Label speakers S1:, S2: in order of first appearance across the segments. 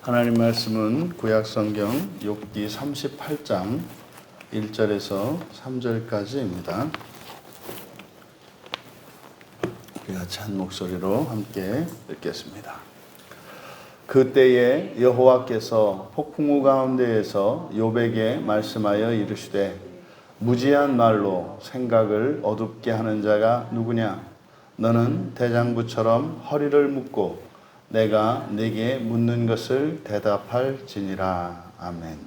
S1: 하나님 말씀은 구약성경 욥기 38장 1절에서 3절까지입니다. 우리 같이 한 목소리로 함께 읽겠습니다. 그때에 여호와께서 폭풍우 가운데에서 욥에게 말씀하여 이르시되 무지한 말로 생각을 어둡게 하는 자가 누구냐? 너는 대장부처럼 허리를 묶고 내가 네게 묻는 것을 대답할지니라. 아멘.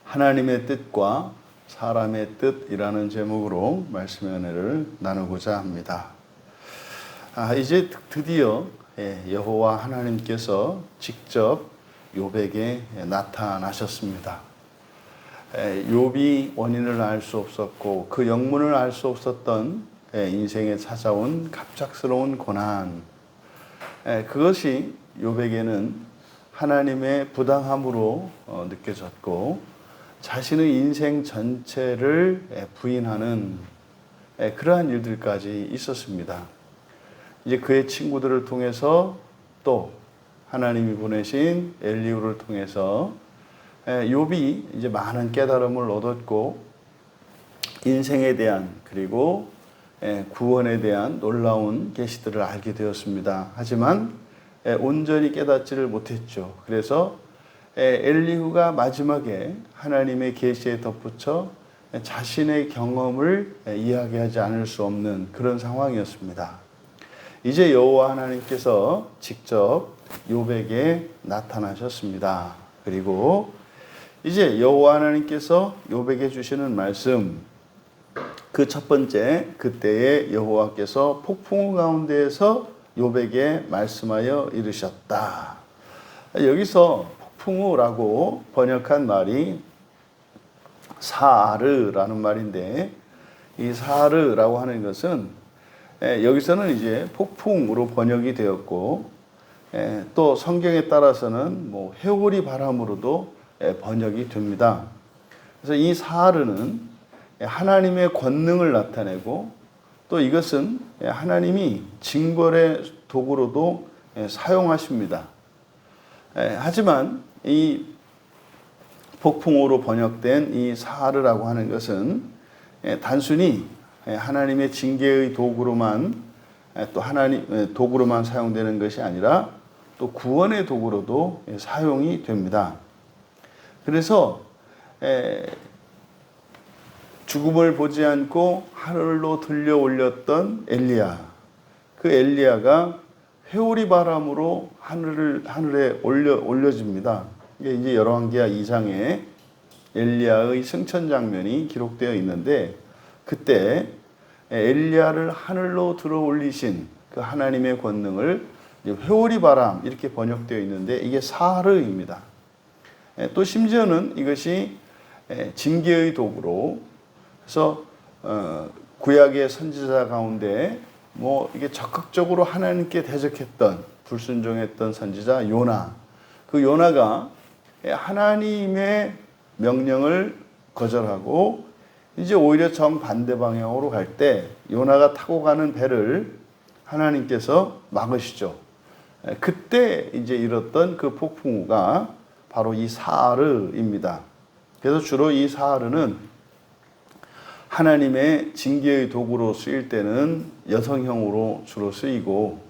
S1: 하나님의 뜻과 사람의 뜻이라는 제목으로 말씀의 은혜를 나누고자 합니다. 이제 드디어 여호와 하나님께서 직접 욥에게 나타나셨습니다. 욥이 원인을 알 수 없었고 그 영문을 알 수 없었던 인생에 찾아온 갑작스러운 고난, 그것이 욥에게는 하나님의 부당함으로 느껴졌고 자신의 인생 전체를 부인하는 그러한 일들까지 있었습니다. 이제 그의 친구들을 통해서 또 하나님이 보내신 엘리후를 통해서 욥이 이제 많은 깨달음을 얻었고 인생에 대한 그리고 구원에 대한 놀라운 계시들을 알게 되었습니다. 하지만 온전히 깨닫지를 못했죠. 그래서 엘리후가 마지막에 하나님의 계시에 덧붙여 자신의 경험을 이야기하지 않을 수 없는 그런 상황이었습니다. 이제 여호와 하나님께서 직접 욥에게 나타나셨습니다. 그리고 이제 여호와 하나님께서 욥에게 주시는 말씀, 그 첫 번째, 그때에 여호와께서 폭풍우 가운데에서 욥에게 말씀하여 이르셨다. 여기서 폭풍우라고 번역한 말이 사르라는 말인데, 이 사르라고 하는 것은 여기서는 이제 폭풍으로 번역이 되었고 또 성경에 따라서는 회오리 바람으로도 번역이 됩니다. 그래서 이 사르는 하나님의 권능을 나타내고 또 이것은 하나님이 징벌의 도구로도 사용하십니다. 하지만 이 폭풍우로 번역된 이 사르라고 하는 것은 단순히 하나님의 징계의 도구로만 또 하나님 도구로만 사용되는 것이 아니라 또 구원의 도구로도 사용이 됩니다. 그래서 죽음을 보지 않고 하늘로 들려 올렸던 엘리야, 그 엘리야가 회오리 바람으로 하늘에 올려집니다. 이게 이제 열왕기하 2장에 엘리야의 승천 장면이 기록되어 있는데, 그때 엘리야를 하늘로 들어 올리신 그 하나님의 권능을 회오리 바람 이렇게 번역되어 있는데 이게 사르입니다. 또 심지어는 이것이 징계의 도구로, 그래서 구약의 선지자 가운데 이게 적극적으로 하나님께 대적했던 불순종했던 선지자 요나, 그 요나가 하나님의 명령을 거절하고 이제 오히려 정반대 방향으로 갈 때 요나가 타고 가는 배를 하나님께서 막으시죠. 그때 이제 일었던 그 폭풍우가 바로 이 사르입니다. 그래서 주로 이 사르는 하나님의 징계의 도구로 쓰일 때는 여성형으로 주로 쓰이고,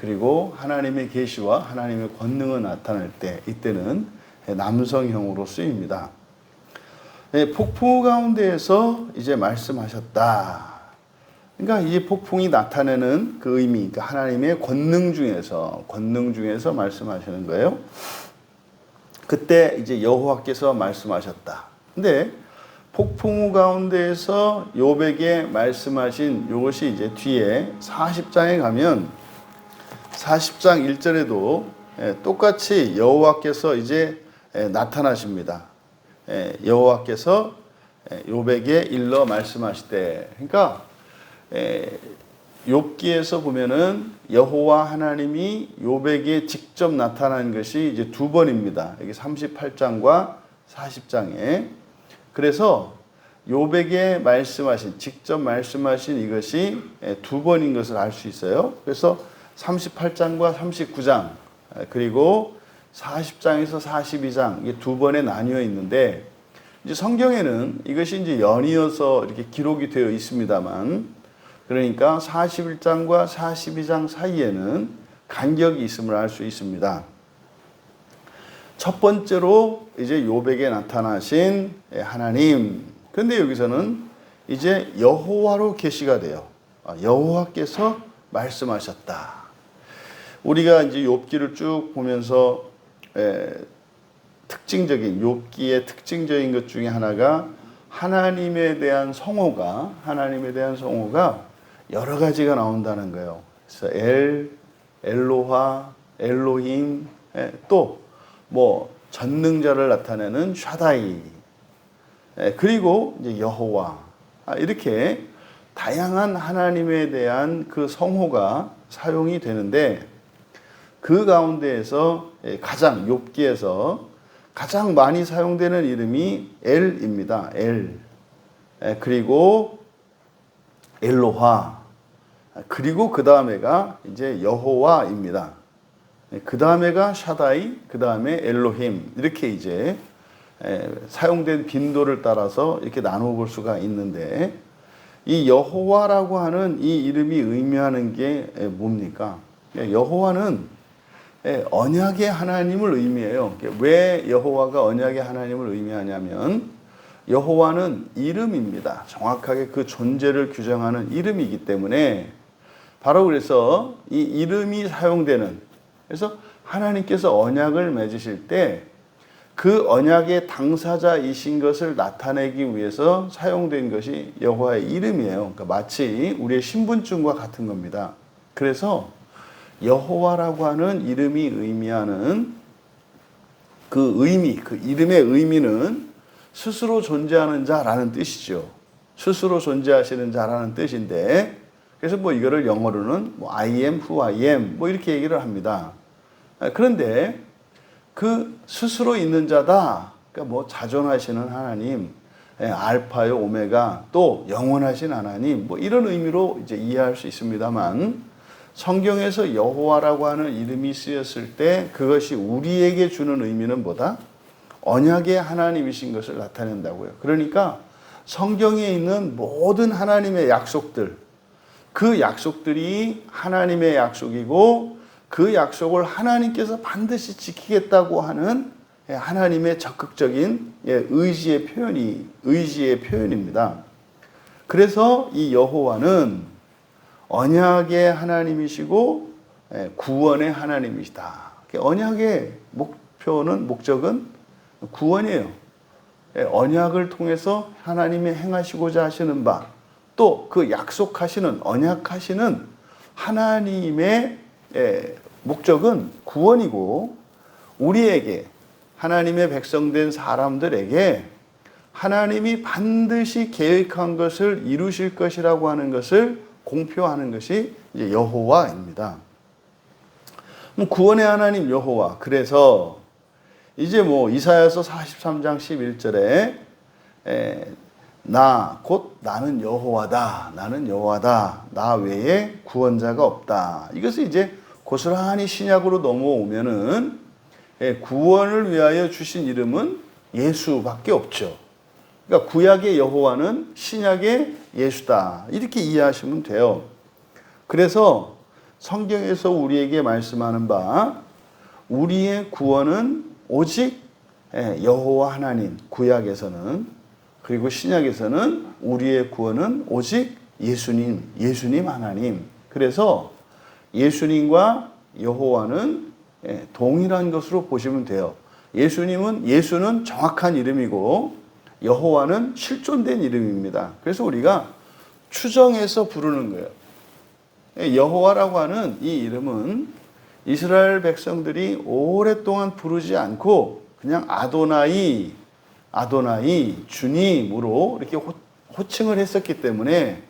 S1: 그리고 하나님의 계시와 하나님의 권능을 나타낼 때 이때는 남성형으로 쓰입니다. 폭풍우 가운데에서 이제 말씀하셨다. 그러니까 이 폭풍이 나타내는 그 의미, 그러니까 하나님의 권능 중에서 말씀하시는 거예요. 그때 이제 여호와께서 말씀하셨다. 근데 폭풍우 가운데에서 욥에게 말씀하신 이것이 이제 뒤에 40장에 가면 40장 1절에도 똑같이 여호와께서 이제 나타나십니다. 여호와께서 욥에게 일러 말씀하시되, 그러니까 욥기에서 보면은 여호와 하나님이 욥에게 직접 나타난 것이 이제 두 번입니다. 여기 38장과 40장에. 그래서 욥에게 직접 말씀하신 이것이 두 번인 것을 알 수 있어요. 그래서 38장과 39장 그리고 40장에서 42장 이게 두 번에 나뉘어 있는데 이제 성경에는 이것이 이제 연이어서 이렇게 기록이 되어 있습니다만 그러니까 41장과 42장 사이에는 간격이 있음을 알 수 있습니다. 첫 번째로 이제 욥에게 나타나신 하나님. 그런데 여기서는 이제 여호와로 계시가 돼요. 여호와께서 말씀하셨다. 우리가 이제 욥기를 쭉 보면서 특징적인 욥기의 특징적인 것 중에 하나가 하나님에 대한 성호가 여러 가지가 나온다는 거예요. 그래서 엘로하, 엘로힘, 또 뭐 전능자를 나타내는 샤다이, 그리고 이제 여호와, 이렇게 다양한 하나님에 대한 그 성호가 사용이 되는데 그 가운데에서 가장 욥기에서 가장 많이 사용되는 이름이 엘입니다. 엘. 그리고 엘로하. 그리고 그 다음에가 이제 여호와입니다. 그 다음에가 샤다이, 그 다음에 엘로힘. 이렇게 이제 사용된 빈도를 따라서 이렇게 나누어 볼 수가 있는데 이 여호와라고 하는 이 이름이 의미하는 게 뭡니까? 여호와는 언약의 하나님을 의미해요. 왜 여호와가 언약의 하나님을 의미하냐면 여호와는 이름입니다. 정확하게 그 존재를 규정하는 이름이기 때문에 바로 그래서 이 이름이 사용되는, 그래서 하나님께서 언약을 맺으실 때 그 언약의 당사자이신 것을 나타내기 위해서 사용된 것이 여호와의 이름이에요. 그러니까 마치 우리의 신분증과 같은 겁니다. 그래서 여호와라고 하는 이름이 의미하는 그 의미, 그 이름의 의미는 스스로 존재하는 자라는 뜻이죠. 스스로 존재하시는 자라는 뜻인데, 그래서 뭐 이거를 영어로는 뭐 I am who I am 뭐 이렇게 얘기를 합니다. 그런데 그 스스로 있는 자다. 그러니까 뭐 자존하시는 하나님, 알파요 오메가, 또 영원하신 하나님, 뭐 이런 의미로 이제 이해할 수 있습니다만 성경에서 여호와라고 하는 이름이 쓰였을 때 그것이 우리에게 주는 의미는 뭐다? 언약의 하나님이신 것을 나타낸다고요. 그러니까 성경에 있는 모든 하나님의 약속들, 그 약속들이 하나님의 약속이고 그 약속을 하나님께서 반드시 지키겠다고 하는 하나님의 적극적인 의지의 표현입니다. 그래서 이 여호와는 언약의 하나님이시고 구원의 하나님이시다. 언약의 목적은 구원이에요. 언약을 통해서 하나님이 행하시고자 하시는 바, 또 그 약속하시는, 언약하시는 하나님의 목적은 구원이고, 우리에게, 하나님의 백성된 사람들에게 하나님이 반드시 계획한 것을 이루실 것이라고 하는 것을 공표하는 것이 이제 여호와입니다. 구원의 하나님 여호와. 그래서 이제 뭐 이사야서 43장 11절에 곧 나는 여호와다. 나는 여호와다. 나 외에 구원자가 없다. 이것을 이제 고스란히 신약으로 넘어오면은 구원을 위하여 주신 이름은 예수밖에 없죠. 그러니까 구약의 여호와는 신약의 예수다. 이렇게 이해하시면 돼요. 그래서 성경에서 우리에게 말씀하는 바, 우리의 구원은 오직 여호와 하나님, 구약에서는, 그리고 신약에서는 우리의 구원은 오직 예수님 하나님. 그래서 예수님과 여호와는 동일한 것으로 보시면 돼요. 예수는 정확한 이름이고 여호와는 실존된 이름입니다. 그래서 우리가 추정해서 부르는 거예요. 여호와라고 하는 이 이름은 이스라엘 백성들이 오랫동안 부르지 않고 그냥 아도나이, 주님으로 이렇게 호칭을 했었기 때문에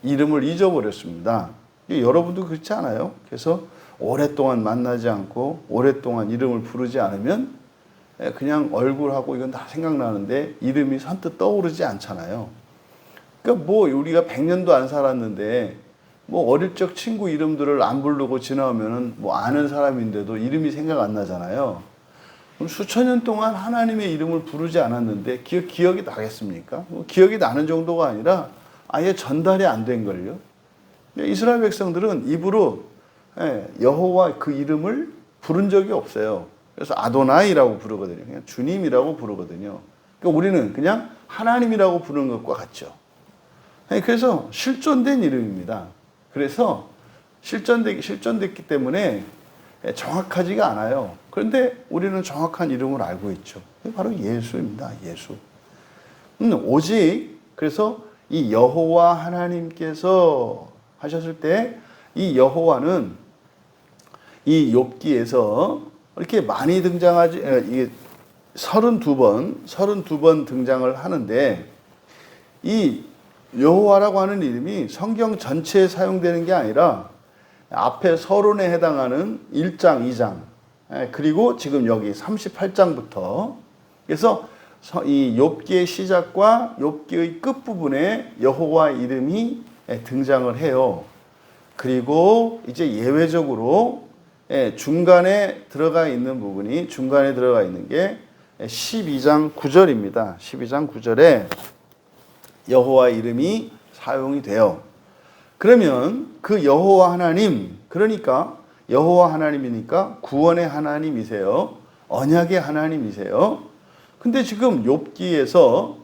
S1: 이름을 잊어버렸습니다. 여러분도 그렇지 않아요? 그래서 오랫동안 만나지 않고 오랫동안 이름을 부르지 않으면 그냥 얼굴하고 이건 다 생각나는데 이름이 선뜻 떠오르지 않잖아요. 그러니까 뭐 우리가 100년도 안 살았는데 뭐 어릴 적 친구 이름들을 안 부르고 지나오면은 뭐 아는 사람인데도 이름이 생각 안 나잖아요. 그럼 수천 년 동안 하나님의 이름을 부르지 않았는데 기억이 나겠습니까? 뭐 기억이 나는 정도가 아니라 아예 전달이 안 된 걸요. 이스라엘 백성들은 입으로 여호와 그 이름을 부른 적이 없어요. 그래서 아도나이라고 부르거든요. 그냥 주님이라고 부르거든요. 그러니까 우리는 그냥 하나님이라고 부르는 것과 같죠. 그래서 실존된 이름입니다. 그래서 실존됐기 때문에 정확하지가 않아요. 그런데 우리는 정확한 이름을 알고 있죠. 바로 예수입니다. 예수. 오직 그래서 이 여호와 하나님께서 하셨을 때 이 여호와는 이 욥기에서 이렇게 많이 등장하지, 이게 32번 등장을 하는데 이 여호와라고 하는 이름이 성경 전체에 사용되는 게 아니라 앞에 서론에 해당하는 1장, 2장, 그리고 지금 여기 38장부터 그래서 이 욥기의 시작과 욥기의 끝부분에 여호와 이름이 등장을 해요. 그리고 이제 예외적으로 중간에 들어가 있는 게 12장 9절입니다. 12장 9절에 여호와 이름이 사용이 돼요. 그러면 그 여호와 하나님, 그러니까 여호와 하나님이니까 구원의 하나님이세요. 언약의 하나님이세요. 근데 지금 욥기에서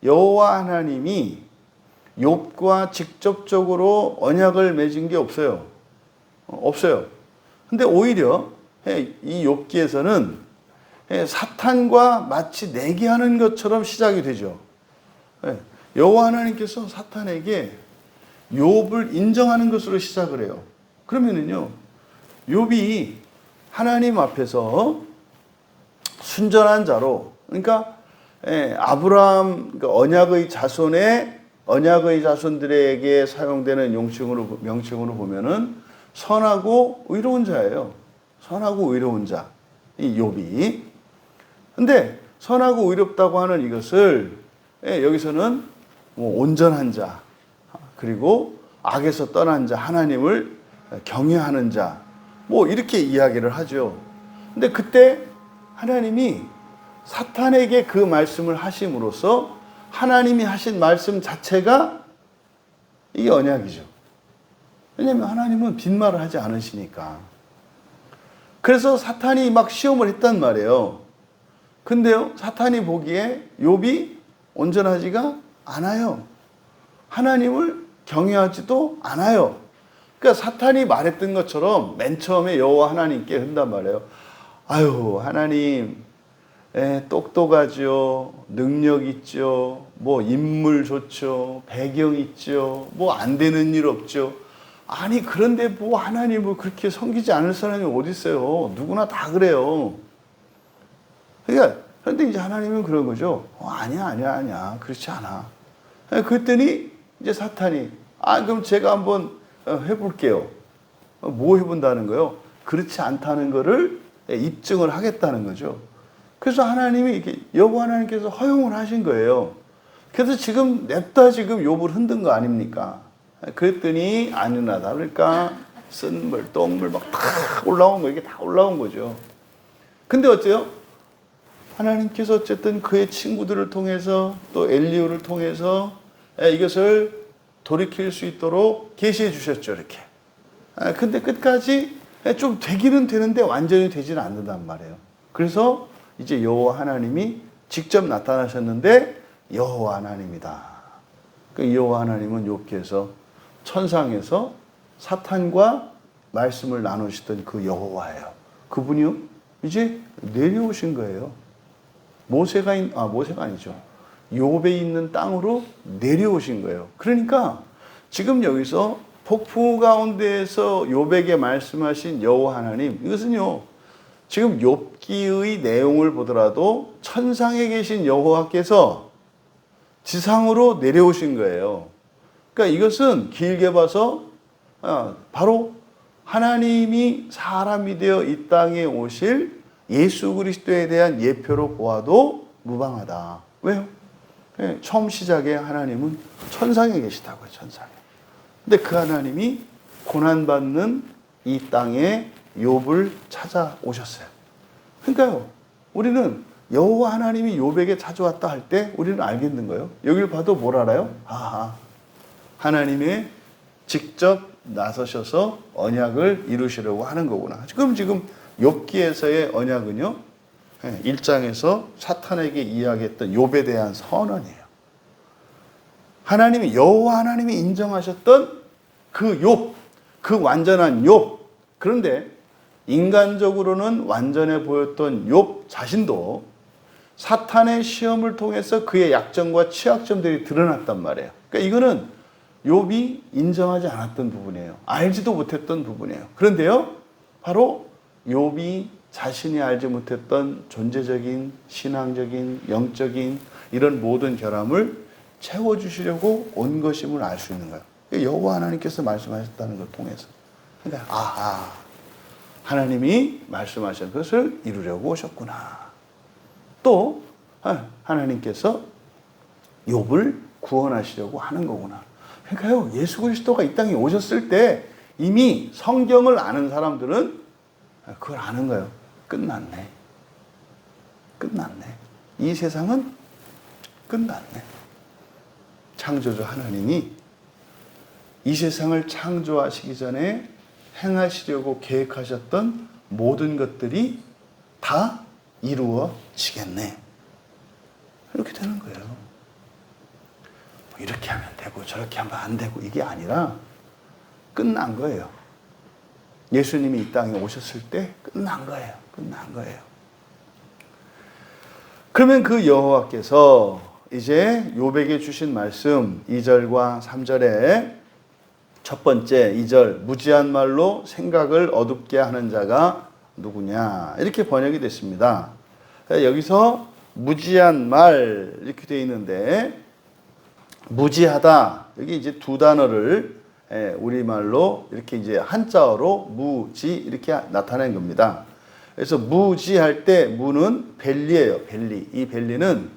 S1: 여호와 하나님이 욥과 직접적으로 언약을 맺은 게 없어요. 없어요. 근데 오히려 이 욥기에서는 사탄과 마치 내기하는 것처럼 시작이 되죠. 여호와 하나님께서 사탄에게 욥을 인정하는 것으로 시작을 해요. 그러면은요, 욥이 하나님 앞에서 순전한 자로, 그러니까 아브라함 언약의 자손들에게 사용되는 명칭으로 보면은 선하고 의로운 자예요. 선하고 의로운 자, 이 욥이. 근데 선하고 의롭다고 하는 이것을 여기서는 뭐 온전한 자, 그리고 악에서 떠난 자, 하나님을 경외하는 자, 뭐 이렇게 이야기를 하죠. 근데 그때 하나님이 사탄에게 그 말씀을 하심으로써 하나님이 하신 말씀 자체가 이게 언약이죠. 왜냐하면 하나님은 빈말을 하지 않으시니까. 그래서 사탄이 막 시험을 했단 말이에요. 근데요, 사탄이 보기에 욥이 온전하지가 않아요. 하나님을 경외하지도 않아요. 그러니까 사탄이 말했던 것처럼 맨 처음에 여호와 하나님께 한단 말이에요. 아유, 하나님, 똑똑하죠, 능력 있죠, 뭐 인물 좋죠, 배경 있죠, 뭐 안 되는 일 없죠. 아니, 그런데 뭐 하나님을 그렇게 섬기지 않을 사람이 어디 있어요? 누구나 다 그래요. 그러니까 그런데 이제 하나님은 그런 거죠. 아니야, 그렇지 않아. 그랬더니 이제 사탄이 그럼 제가 한번 해볼게요. 뭐 해본다는 거요? 그렇지 않다는 거를 입증을 하겠다는 거죠. 그래서 하나님이 이렇게 여호와 하나님께서 허용을 하신 거예요. 그래서 지금 냅다 지금 욥을 흔든 거 아닙니까? 그랬더니 아니나 다를까 쓴물, 똥물 막 다 올라온 거, 이게 다 올라온 거죠. 근데 어째요? 하나님께서 어쨌든 그의 친구들을 통해서 또 엘리후를 통해서 이것을 돌이킬 수 있도록 계시해 주셨죠, 이렇게. 근데 끝까지 좀 되기는 되는데 완전히 되지는 않는단 말이에요. 그래서 이제 여호와 하나님이 직접 나타나셨는데 여호와 하나님이다. 그 여호와 하나님은 욥기에서 천상에서 사탄과 말씀을 나누시던 그 여호와예요. 그분이요, 이제 내려오신 거예요. 모세가 아니죠. 욥에 있는 땅으로 내려오신 거예요. 그러니까 지금 여기서 폭풍 가운데에서 욥에게 말씀하신 여호와 하나님, 이것은요, 지금 욥기의 내용을 보더라도 천상에 계신 여호와께서 지상으로 내려오신 거예요. 그러니까 이것은 길게 봐서 바로 하나님이 사람이 되어 이 땅에 오실 예수 그리스도에 대한 예표로 보아도 무방하다. 왜요? 처음 시작에 하나님은 천상에 계시다고요. 천상에. 근데 그 하나님이 고난받는 이 땅에 욥을 찾아오셨어요. 그러니까요, 우리는 여호와 하나님이 욥에게 찾아왔다 할 때 우리는 알겠는 거예요. 여기를 봐도 뭘 알아요? 하나님의 직접 나서셔서 언약을 이루시려고 하는 거구나. 지금 욥기에서의 언약은요, 1장에서 사탄에게 이야기했던 욥에 대한 선언이에요. 하나님이, 여호와 하나님이 인정하셨던 그 욥, 그 완전한 욥. 그런데 인간적으로는 완전해 보였던 욥 자신도 사탄의 시험을 통해서 그의 약점과 취약점들이 드러났단 말이에요. 그러니까 이거는 욥이 인정하지 않았던 부분이에요. 알지도 못했던 부분이에요. 그런데요, 바로 욥이 자신이 알지 못했던 존재적인, 신앙적인, 영적인 이런 모든 결함을 채워주시려고 온 것임을 알 수 있는 거예요. 여호와 하나님께서 말씀하셨다는 걸 통해서. 그러니까 하나님이 말씀하신 것을 이루려고 오셨구나. 또 하나님께서 욥을 구원하시려고 하는 거구나. 그러니까요, 예수 그리스도가 이 땅에 오셨을 때 이미 성경을 아는 사람들은 그걸 아는 거예요. 끝났네. 이 세상은 끝났네. 창조주 하나님이 이 세상을 창조하시기 전에 행하시려고 계획하셨던 모든 것들이 다 이루어지겠네. 이렇게 되는 거예요. 이렇게 하면 되고 저렇게 하면 안 되고 이게 아니라 끝난 거예요. 예수님이 이 땅에 오셨을 때 끝난 거예요. 그러면 그 여호와께서 이제 욥에게 주신 말씀 2절과 3절에 첫 번째 2절, 무지한 말로 생각을 어둡게 하는 자가 누구냐, 이렇게 번역이 됐습니다. 여기서 무지한 말 이렇게 되어 있는데, 무지하다, 여기 이제 두 단어를 우리말로 이렇게 이제 한자어로 무지 이렇게 나타낸 겁니다. 그래서 무지할 때 무는 벨리예요. 벨리. 이 벨리는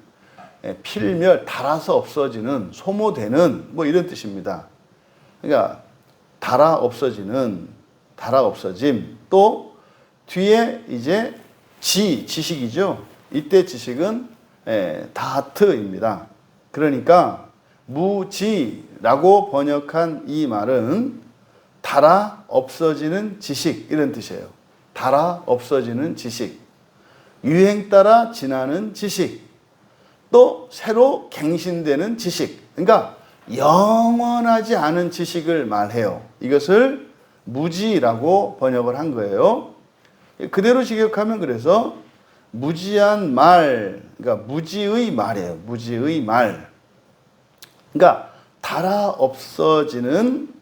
S1: 필멸, 닳아서 없어지는, 소모되는 뭐 이런 뜻입니다. 그러니까 닳아 없어짐. 또 뒤에 이제 지식이죠. 이때 지식은 다트입니다. 그러니까 무지라고 번역한 이 말은 닳아 없어지는 지식, 이런 뜻이에요. 닳아 없어지는 지식, 유행 따라 지나는 지식, 또 새로 갱신되는 지식. 그러니까 영원하지 않은 지식을 말해요. 이것을 무지라고 번역을 한 거예요. 그대로 직역하면 그래서 무지한 말, 그러니까 무지의 말이에요. 무지의 말. 그러니까 닳아 없어지는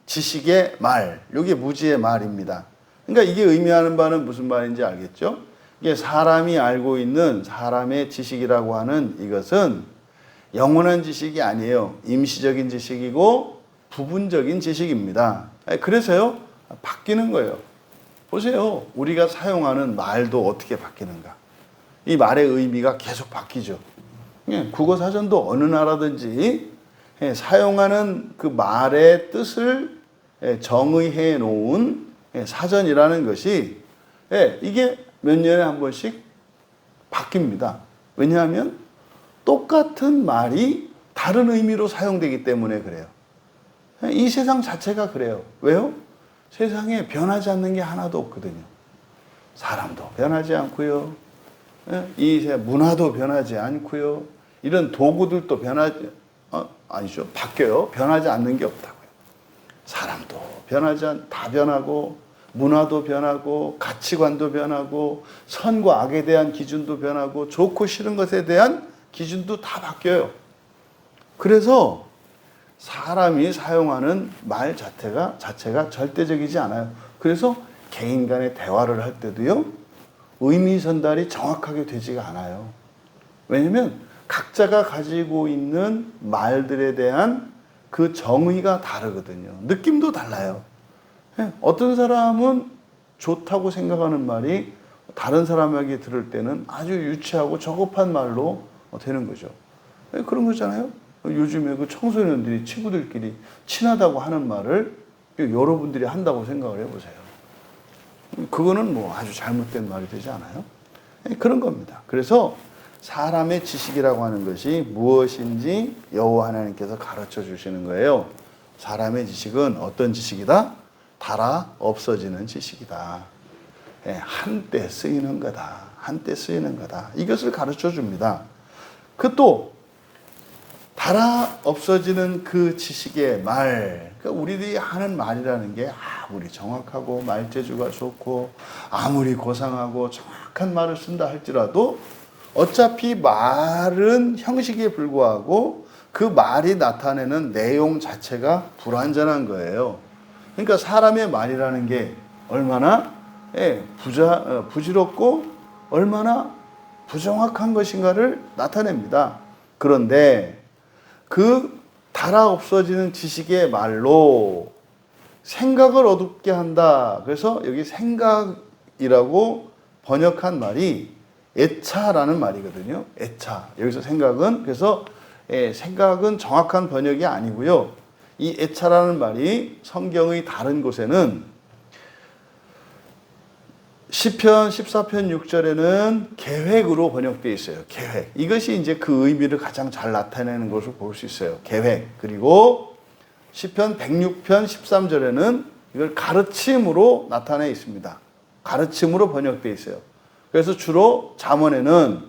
S1: 지식의 말. 이게 무지의 말입니다. 그러니까 이게 의미하는 바는 무슨 말인지 알겠죠? 이게 사람이 알고 있는 사람의 지식이라고 하는 이것은 영원한 지식이 아니에요. 임시적인 지식이고 부분적인 지식입니다. 그래서요, 바뀌는 거예요. 보세요. 우리가 사용하는 말도 어떻게 바뀌는가. 이 말의 의미가 계속 바뀌죠. 국어사전도 어느 나라든지 사용하는 그 말의 뜻을 정의해 놓은 사전이라는 것이 이게 몇 년에 한 번씩 바뀝니다. 왜냐하면 똑같은 말이 다른 의미로 사용되기 때문에 그래요. 이 세상 자체가 그래요. 왜요? 세상에 변하지 않는 게 하나도 없거든요. 사람도 변하지 않고요. 이 문화도 변하지 않고요. 이런 도구들도 아니죠. 바뀌어요. 변하지 않는 게 없다고요. 사람도 다 변하고, 문화도 변하고, 가치관도 변하고, 선과 악에 대한 기준도 변하고, 좋고 싫은 것에 대한 기준도 다 바뀌어요. 그래서 사람이 사용하는 말 자체가 절대적이지 않아요. 그래서 개인 간의 대화를 할 때도요, 의미 전달이 정확하게 되지가 않아요. 왜냐면 각자가 가지고 있는 말들에 대한 그 정의가 다르거든요. 느낌도 달라요. 어떤 사람은 좋다고 생각하는 말이 다른 사람에게 들을 때는 아주 유치하고 저급한 말로 되는 거죠. 그런 거잖아요. 요즘에 그 청소년들이 친구들끼리 친하다고 하는 말을 여러분들이 한다고 생각을 해보세요. 그거는 뭐 아주 잘못된 말이 되지 않아요? 그런 겁니다. 그래서 사람의 지식이라고 하는 것이 무엇인지 여호와 하나님께서 가르쳐 주시는 거예요. 사람의 지식은 어떤 지식이다? 달아 없어지는 지식이다. 한때 쓰이는 거다. 한때 쓰이는 거다. 이것을 가르쳐 줍니다. 그 또 달아 없어지는 그 지식의 말, 그러니까 우리들이 하는 말이라는 게 아무리 정확하고 말재주가 좋고 아무리 고상하고 정확한 말을 쓴다 할지라도 어차피 말은 형식에 불과하고 그 말이 나타내는 내용 자체가 불완전한 거예요. 그러니까 사람의 말이라는 게 얼마나 부질없고 얼마나 부정확한 것인가를 나타냅니다. 그런데 그 달아 없어지는 지식의 말로 생각을 어둡게 한다. 그래서 여기 생각이라고 번역한 말이 애차라는 말이거든요. 애차. 여기서 생각은 그래서 생각은 정확한 번역이 아니고요. 이 애차라는 말이 성경의 다른 곳에는 시편 14편 6절에는 계획으로 번역되어 있어요. 계획. 이것이 이제 그 의미를 가장 잘 나타내는 것을 볼 수 있어요. 계획. 그리고 시편 106편 13절에는 이걸 가르침으로 나타내 있습니다. 가르침으로 번역되어 있어요. 그래서 주로 잠언에는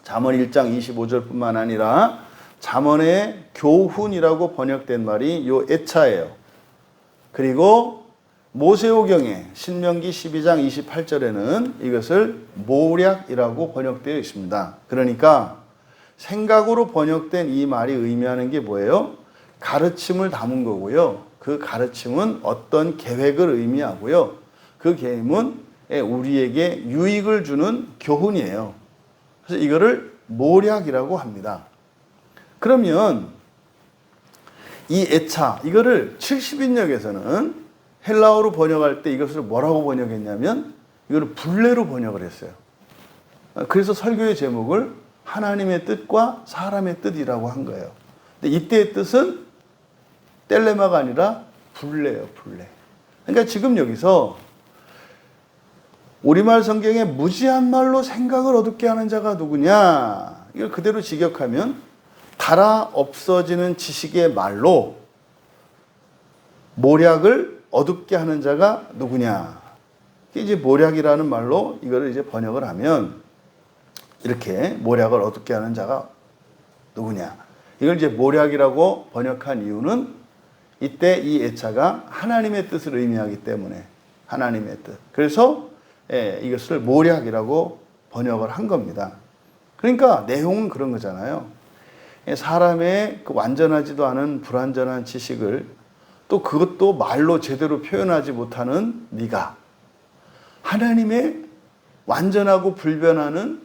S1: 잠언 1장 25절뿐만 아니라 잠언의 교훈이라고 번역된 말이 요 애차예요. 그리고 모세오경에 신명기 12장 28절에는 이것을 모략이라고 번역되어 있습니다. 그러니까 생각으로 번역된 이 말이 의미하는 게 뭐예요? 가르침을 담은 거고요. 그 가르침은 어떤 계획을 의미하고요. 그 계획은 우리에게 유익을 주는 교훈이에요. 그래서 이거를 모략이라고 합니다. 그러면 이 애차, 이거를 70인역에서는 헬라어로 번역할 때 이것을 뭐라고 번역했냐면 이거를 불례로 번역을 했어요. 그래서 설교의 제목을 하나님의 뜻과 사람의 뜻이라고 한 거예요. 근데 이때의 뜻은 텔레마가 아니라 불례예요, 불례. 그러니까 지금 여기서 우리말 성경에 무지한 말로 생각을 어둡게 하는 자가 누구냐? 이걸 그대로 직역하면 달아 없어지는 지식의 말로 모략을 어둡게 하는 자가 누구냐? 이제 모략이라는 말로 이거를 이제 번역을 하면 이렇게 모략을 어둡게 하는 자가 누구냐? 이걸 이제 모략이라고 번역한 이유는 이때 이 애차가 하나님의 뜻을 의미하기 때문에 하나님의 뜻. 그래서 이것을 모략이라고 번역을 한 겁니다. 그러니까 내용은 그런 거잖아요. 사람의 그 완전하지도 않은 불완전한 지식을 또 그것도 말로 제대로 표현하지 못하는 네가 하나님의 완전하고 불변하는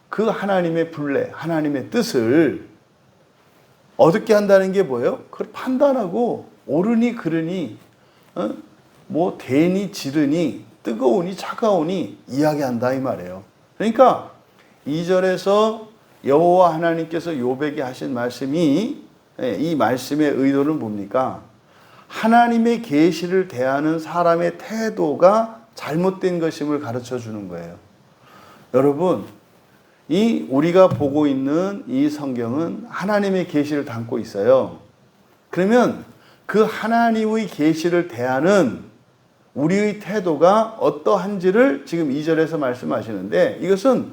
S1: 그 하나님의 분례, 하나님의 뜻을 어둡게 한다는 게 뭐예요? 그걸 판단하고 옳으니 그르니 뭐 대니 지르니 뜨거우니 차가우니 이야기한다 이 말이에요. 그러니까 2절에서 여호와 하나님께서 욥에게 하신 말씀이 이 말씀의 의도는 뭡니까? 하나님의 계시를 대하는 사람의 태도가 잘못된 것임을 가르쳐 주는 거예요. 여러분, 이 우리가 보고 있는 이 성경은 하나님의 계시를 담고 있어요. 그러면 그 하나님의 계시를 대하는 우리의 태도가 어떠한지를 지금 2절에서 말씀하시는데 이것은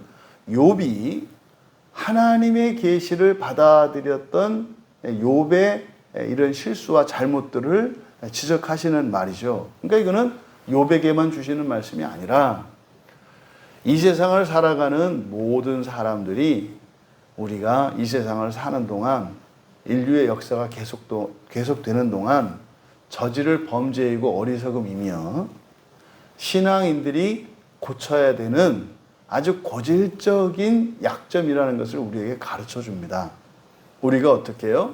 S1: 욥이 하나님의 계시를 받아들였던 욥의 이런 실수와 잘못들을 지적하시는 말이죠. 그러니까 이거는 욥에게만 주시는 말씀이 아니라 이 세상을 살아가는 모든 사람들이 우리가 이 세상을 사는 동안 인류의 역사가 계속되는 동안 저지를 범죄이고 어리석음이며 신앙인들이 고쳐야 되는 아주 고질적인 약점이라는 것을 우리에게 가르쳐 줍니다. 우리가 어떻게 해요?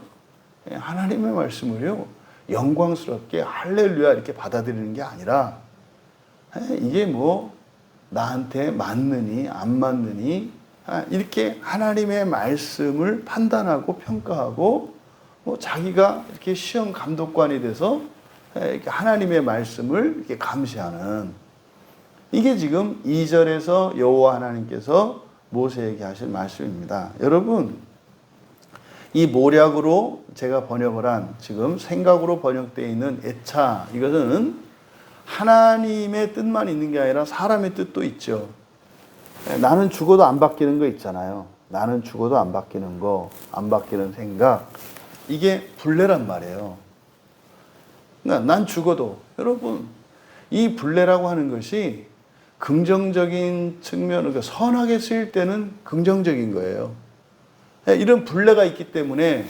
S1: 하나님의 말씀을요, 영광스럽게 할렐루야 이렇게 받아들이는 게 아니라 이게 뭐 나한테 맞느니 안 맞느니 이렇게 하나님의 말씀을 판단하고 평가하고 자기가 이렇게 시험 감독관이 돼서 이렇게 하나님의 말씀을 이렇게 감시하는, 이게 지금 2절에서 여호와 하나님께서 모세에게 하실 말씀입니다. 여러분, 이 모략으로 제가 번역을 한, 지금 생각으로 번역되어 있는 애차, 이것은 하나님의 뜻만 있는 게 아니라 사람의 뜻도 있죠. 나는 죽어도 안 바뀌는 거 있잖아요. 나는 죽어도 안 바뀌는 거, 안 바뀌는 생각, 이게 불례란 말이에요. 그러니까 난 죽어도, 여러분, 이 불례라고 하는 것이 긍정적인 측면, 그러니까 선하게 쓰일 때는 긍정적인 거예요. 이런 불례가 있기 때문에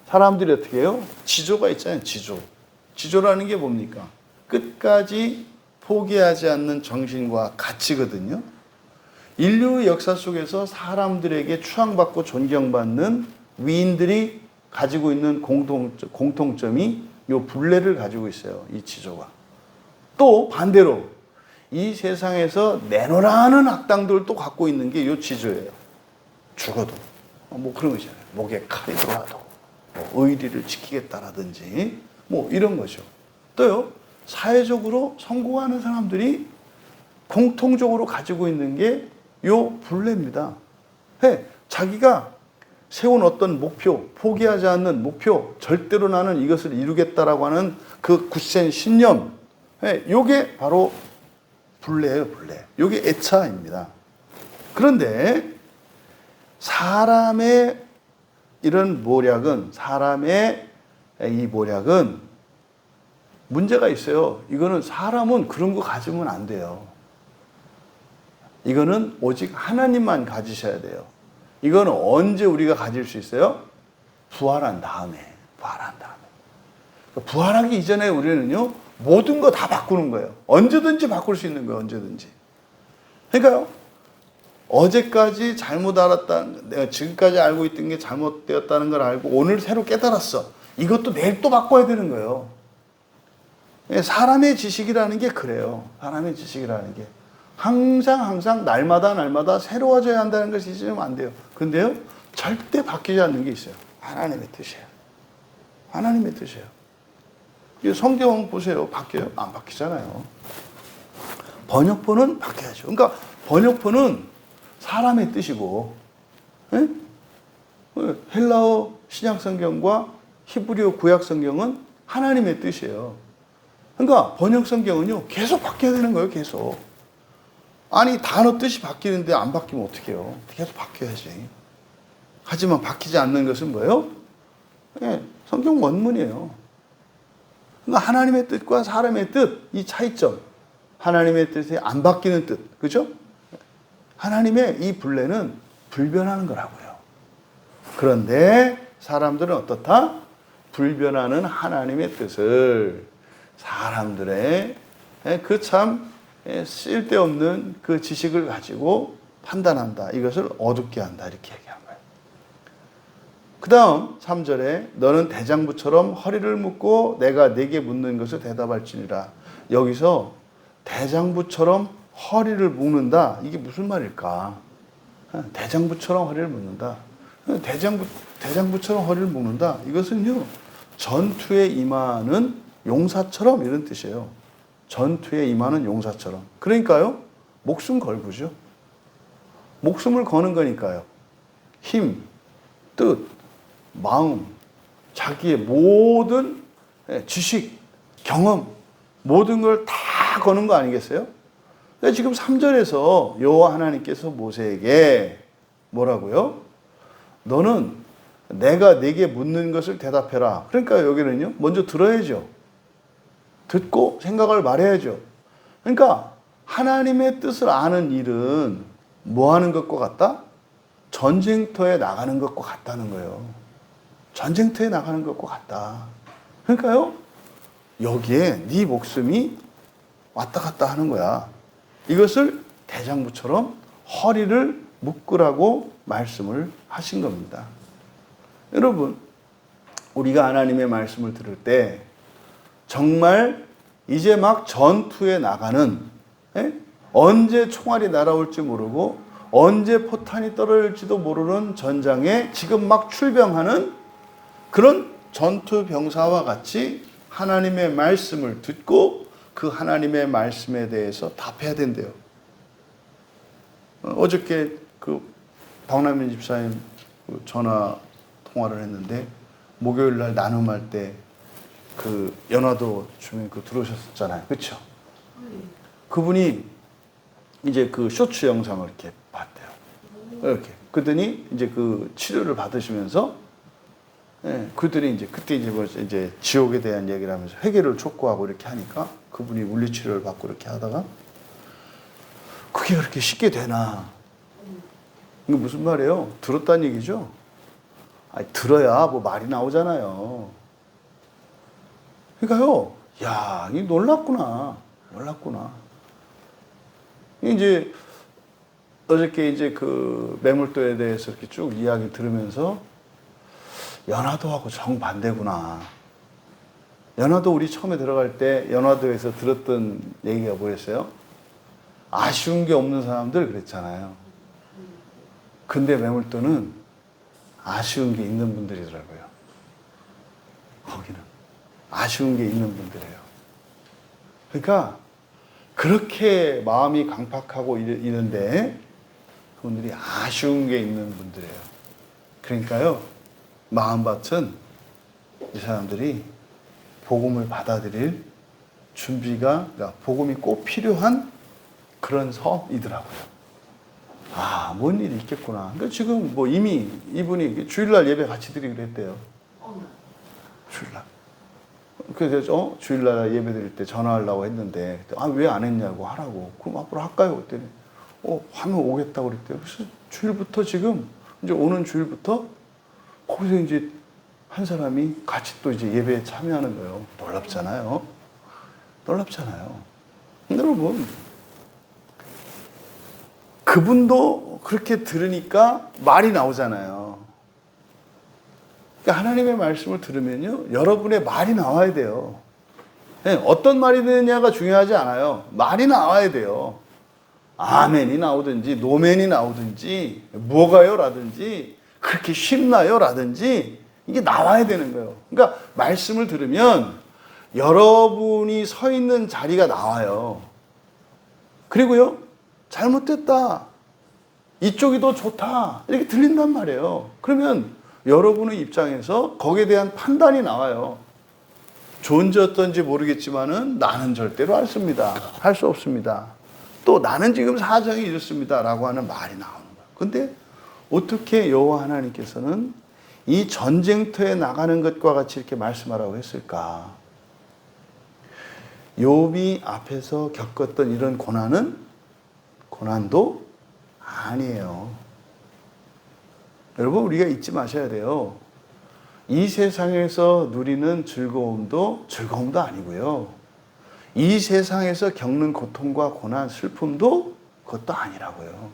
S1: 사람들이 어떻게 해요? 지조가 있잖아요. 지조. 지조라는 게 뭡니까? 끝까지 포기하지 않는 정신과 가치거든요. 인류 역사 속에서 사람들에게 추앙받고 존경받는 위인들이 가지고 있는 공통점이 이 불례를 가지고 있어요. 이 지조가. 또 반대로 이 세상에서 내놓으라는 악당들도 갖고 있는 게 이 지조예요. 죽어도 그런 거잖아요. 목에 칼이 들어와도 의리를 지키겠다라든지 이런 거죠. 또요, 사회적으로 성공하는 사람들이 공통적으로 가지고 있는 게 요 불례입니다. 자기가 세운 어떤 목표, 포기하지 않는 목표, 절대로 나는 이것을 이루겠다라고 하는 그 굳센 신념, 요게 바로 불례예요, 불례. 요게 애차입니다. 그런데 사람의 이런 모략은, 사람의 이 모략은 문제가 있어요. 이거는 사람은 그런 거 가지면 안 돼요. 이거는 오직 하나님만 가지셔야 돼요. 이거는 언제 우리가 가질 수 있어요? 부활한 다음에. 부활하기 이전에 우리는요, 모든 거 다 바꾸는 거예요. 언제든지 바꿀 수 있는 거예요, 언제든지. 그러니까요, 어제까지 잘못 알았다, 내가 지금까지 알고 있던 게 잘못되었다는 걸 알고 오늘 새로 깨달았어. 이것도 내일 또 바꿔야 되는 거예요. 사람의 지식이라는 게 그래요. 사람의 지식이라는 게. 항상 날마다 새로워져야 한다는 것이 있으면 안 돼요. 근데요, 절대 바뀌지 않는 게 있어요. 하나님의 뜻이에요. 하나님의 뜻이에요. 성경 보세요. 바뀌어요? 안 바뀌잖아요. 번역본은 바뀌어야죠. 그러니까 번역본은 사람의 뜻이고, 헬라어 신약성경과 히브리어 구약성경은 하나님의 뜻이에요. 그러니까 번역성경은요, 계속 바뀌어야 되는 거예요, 계속. 아니, 단어 뜻이 바뀌는데 안 바뀌면 어떡해요? 계속 바뀌어야지. 하지만 바뀌지 않는 것은 뭐예요? 성경 원문이에요. 그러니까 하나님의 뜻과 사람의 뜻, 이 차이점. 하나님의 뜻이 안 바뀌는 뜻, 그죠? 하나님의 이 불례는 불변하는 거라고요. 그런데 사람들은 어떻다? 불변하는 하나님의 뜻을 사람들의 그 참 쓸데없는 그 지식을 가지고 판단한다. 이것을 어둡게 한다. 이렇게 얘기한 거예요. 그 다음 3절에 너는 대장부처럼 허리를 묶고 내가 네게 묻는 것을 대답할지니라. 여기서 대장부처럼 허리를 묶는다. 이게 무슨 말일까? 대장부처럼 허리를 묶는다. 대장부처럼 허리를 묶는다. 이것은요, 전투에 임하는 용사처럼 이런 뜻이에요. 전투에 임하는 용사처럼. 그러니까요, 목숨 걸고죠. 목숨을 거는 거니까요. 힘, 뜻, 마음, 자기의 모든 지식, 경험, 모든 걸 다 거는 거 아니겠어요? 근데 지금 3절에서 여호와 하나님께서 모세에게 뭐라고요? 너는 내가 네게 묻는 것을 대답해라. 그러니까 여기는요, 먼저 들어야죠. 듣고 생각을 말해야죠. 그러니까 하나님의 뜻을 아는 일은 뭐 하는 것과 같다? 전쟁터에 나가는 것과 같다는 거예요. 전쟁터에 나가는 것과 같다. 그러니까요, 여기에 네 목숨이 왔다 갔다 하는 거야. 이것을 대장부처럼 허리를 묶으라고 말씀을 하신 겁니다. 여러분, 우리가 하나님의 말씀을 들을 때 정말 이제 막 전투에 나가는, 언제 총알이 날아올지 모르고 언제 포탄이 떨어질지도 모르는 전장에 지금 막 출병하는 그런 전투 병사와 같이 하나님의 말씀을 듣고 그 하나님의 말씀에 대해서 답해야 된대요. 어저께 그 박남민 집사님 전화 통화를 했는데 목요일 날 나눔할 때 그 연화도 주민 그 들어오셨잖아요. 그렇죠? 그분이 이제 그 쇼츠 영상을 이렇게 봤대요. 이렇게. 그러더니 이제 그 치료를 받으시면서 그들이 이제 그때 이제 지옥에 대한 얘기를 하면서 회개를 촉구하고 이렇게 하니까 그분이 물리치료를 받고 이렇게 하다가 그게 그렇게 쉽게 되나? 이거 무슨 말이에요? 들었다는 얘기죠? 아니, 들어야 뭐 말이 나오잖아요. 그러니까요, 야, 이 놀랍구나. 이제 어저께 이제 그 매물도에 대해서 이렇게 쭉 이야기 들으면서 연화도하고 정반대구나. 연화도 우리 처음에 들어갈 때 연화도에서 들었던 얘기가 뭐였어요? 아쉬운 게 없는 사람들 그랬잖아요. 근데 매물도는 아쉬운 게 있는 분들이더라고요. 거기는. 아쉬운 게 있는 분들이에요. 그러니까 그렇게 마음이 강팍하고 이런데 그분들이 아쉬운 게 있는 분들이에요. 그러니까요. 마음밭은 이 사람들이 복음을 받아들일 준비가, 그러니까 복음이 꼭 필요한 그런 섬이더라고요. 아, 뭔 일이 있겠구나. 그러니까 지금 뭐 이미 이분이 주일날 예배 같이 드리기로 했대요. 주일날. 그래서 주일날 예배 드릴 때 전화하려고 했는데 왜 안 했냐고 하라고. 그럼 앞으로 할까요? 그랬더니 하면 오겠다고 그랬대요. 그래서 주일부터 지금 이제 오는 주일부터 거기서 이제 한 사람이 같이 또 이제 예배에 참여하는 거예요. 놀랍잖아요. 여러분, 그분도 그렇게 들으니까 말이 나오잖아요. 그러니까 하나님의 말씀을 들으면요, 여러분의 말이 나와야 돼요. 어떤 말이 되느냐가 중요하지 않아요. 말이 나와야 돼요. 아멘이 나오든지, 노멘이 나오든지, 뭐가요? 라든지, 그렇게 쉽나요? 라든지, 이게 나와야 되는 거예요. 그러니까 말씀을 들으면 여러분이 서 있는 자리가 나와요. 그리고요, 잘못됐다. 이쪽이 더 좋다. 이렇게 들린단 말이에요. 그러면 여러분의 입장에서 거기에 대한 판단이 나와요. 좋은지 어떤지 모르겠지만은 나는 절대로 할 수 없습니다. 또 나는 지금 사정이 이렇습니다. 라고 하는 말이 나오는 거예요. 근데 어떻게 여호와 하나님께서는 이 전쟁터에 나가는 것과 같이 이렇게 말씀하라고 했을까? 욥이 앞에서 겪었던 이런 고난도 아니에요. 여러분, 우리가 잊지 마셔야 돼요. 이 세상에서 누리는 즐거움도 아니고요. 이 세상에서 겪는 고통과 고난, 슬픔도 그것도 아니라고요.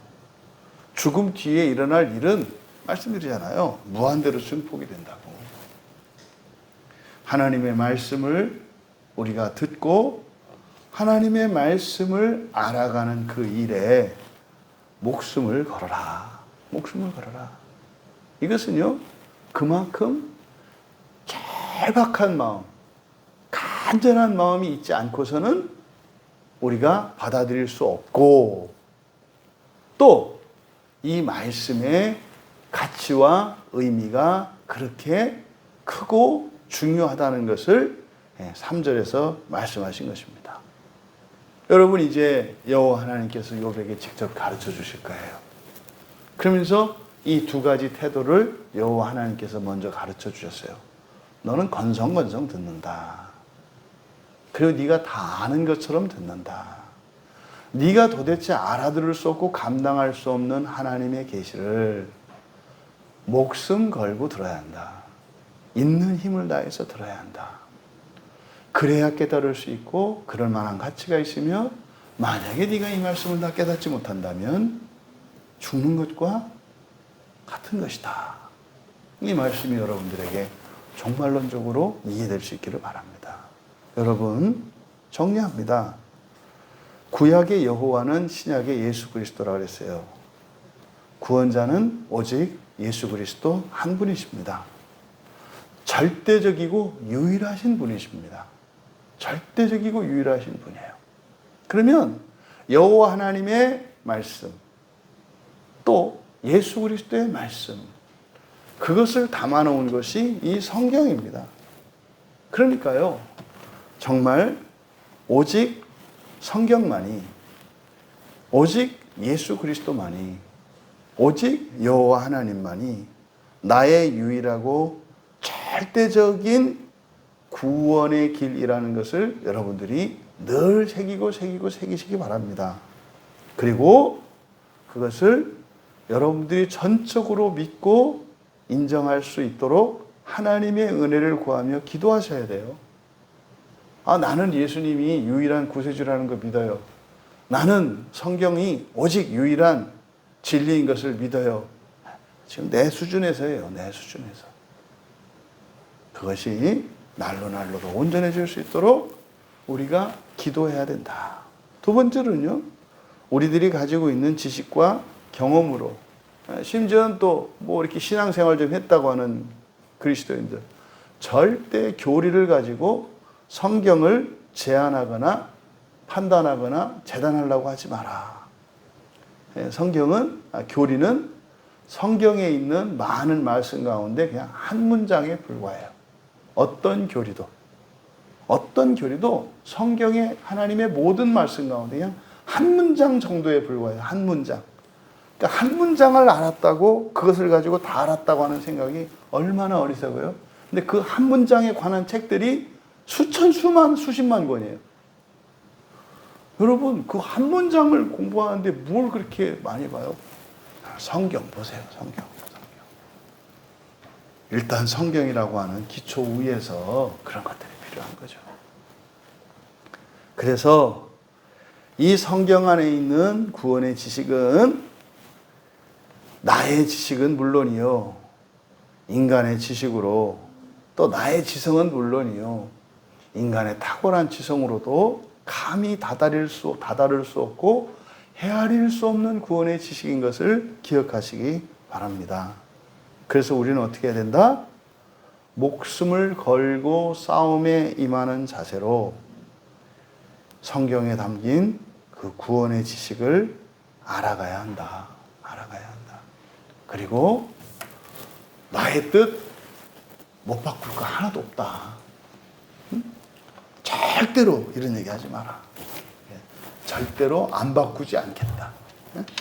S1: 죽음 뒤에 일어날 일은 말씀드리잖아요. 무한대로 증폭이 된다고. 하나님의 말씀을 우리가 듣고 하나님의 말씀을 알아가는 그 일에 목숨을 걸어라. 이것은요, 그만큼 절박한 마음, 간절한 마음이 있지 않고서는 우리가 받아들일 수 없고, 또 이 말씀의 가치와 의미가 그렇게 크고 중요하다는 것을 3절에서 말씀하신 것입니다. 여러분, 이제 여호와 하나님께서 욥에게 직접 가르쳐 주실 거예요. 그러면서 이 두 가지 태도를 여호와 하나님께서 먼저 가르쳐 주셨어요. 너는 건성건성 듣는다. 그리고 네가 다 아는 것처럼 듣는다. 네가 도대체 알아들을 수 없고 감당할 수 없는 하나님의 계시를 목숨 걸고 들어야 한다. 있는 힘을 다해서 들어야 한다. 그래야 깨달을 수 있고 그럴 만한 가치가 있으며, 만약에 네가 이 말씀을 다 깨닫지 못한다면 죽는 것과 같은 것이다. 이 말씀이 여러분들에게 종말론적으로 이해될 수 있기를 바랍니다. 여러분, 정리합니다. 구약의 여호와는 신약의 예수 그리스도라고 그랬어요. 구원자는 오직 예수 그리스도 한 분이십니다. 절대적이고 유일하신 분이십니다. 절대적이고 유일하신 분이에요. 그러면 여호와 하나님의 말씀, 또 예수 그리스도의 말씀, 그것을 담아놓은 것이 이 성경입니다. 그러니까요, 정말 오직 성경만이, 오직 예수 그리스도만이, 오직 여호와 하나님만이 나의 유일하고 절대적인 구원의 길이라는 것을 여러분들이 늘 새기시기 바랍니다. 그리고 그것을 여러분들이 전적으로 믿고 인정할 수 있도록 하나님의 은혜를 구하며 기도하셔야 돼요. 나는 예수님이 유일한 구세주라는 거 믿어요. 나는 성경이 오직 유일한 진리인 것을 믿어요. 지금 내 수준에서예요. 내 수준에서. 그것이 날로 온전해질 수 있도록 우리가 기도해야 된다. 두 번째로는요, 우리들이 가지고 있는 지식과 경험으로, 심지어는 또 뭐 이렇게 신앙생활 좀 했다고 하는 그리스도인들, 절대 교리를 가지고 성경을 제한하거나 판단하거나 재단하려고 하지 마라. 교리는 성경에 있는 많은 말씀 가운데 그냥 한 문장에 불과해요. 어떤 교리도 성경의 하나님의 모든 말씀 가운데 그냥 한 문장 정도에 불과해요. 한 문장. 그러니까 한 문장을 알았다고 그것을 가지고 다 알았다고 하는 생각이 얼마나 어리석어요. 근데 그 한 문장에 관한 책들이 수십만 권이에요. 여러분, 그 한 문장을 공부하는데 뭘 그렇게 많이 봐요? 성경 보세요. 성경. 일단 성경이라고 하는 기초 위에서 그런 것들이 필요한 거죠. 그래서 이 성경 안에 있는 구원의 지식은, 나의 지식은 물론이요, 인간의 지식으로, 또 나의 지성은 물론이요, 인간의 탁월한 지성으로도 감히 다다를 수 없고 헤아릴 수 없는 구원의 지식인 것을 기억하시기 바랍니다. 그래서 우리는 어떻게 해야 된다? 목숨을 걸고 싸움에 임하는 자세로 성경에 담긴 그 구원의 지식을 알아가야 한다. 그리고 나의 뜻 못 바꿀 거 하나도 없다. 절대로 이런 얘기 하지 마라. 절대로 안 바꾸지 않겠다.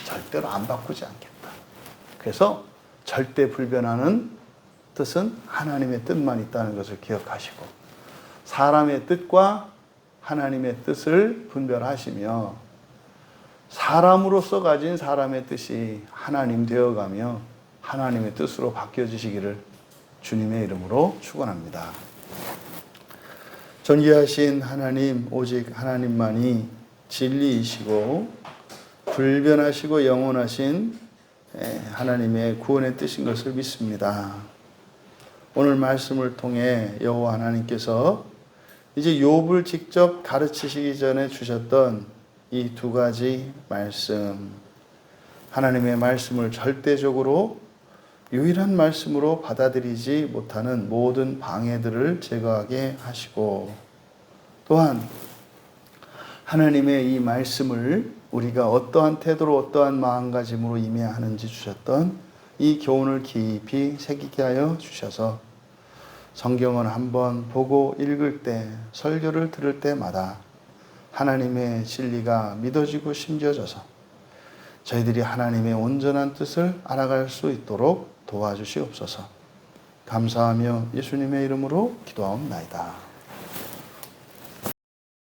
S1: 절대로 안 바꾸지 않겠다. 그래서 절대 불변하는 뜻은 하나님의 뜻만 있다는 것을 기억하시고, 사람의 뜻과 하나님의 뜻을 분별하시며, 사람으로서 가진 사람의 뜻이 하나님 되어가며 하나님의 뜻으로 바뀌어지시기를 주님의 이름으로 축원합니다. 존귀하신 하나님, 오직 하나님만이 진리이시고 불변하시고 영원하신 하나님의 구원의 뜻인 것을 믿습니다. 오늘 말씀을 통해 여호와 하나님께서 이제 욥을 직접 가르치시기 전에 주셨던 이 두 가지 말씀, 하나님의 말씀을 절대적으로 유일한 말씀으로 받아들이지 못하는 모든 방해들을 제거하게 하시고, 또한 하나님의 이 말씀을 우리가 어떠한 태도로 어떠한 마음가짐으로 임해야 하는지 주셨던 이 교훈을 깊이 새기게 하여 주셔서 성경을 한번 보고 읽을 때, 설교를 들을 때마다 하나님의 진리가 믿어지고 심겨져서 저희들이 하나님의 온전한 뜻을 알아갈 수 있도록 도와주시옵소서. 감사하며 예수님의 이름으로 기도하옵나이다.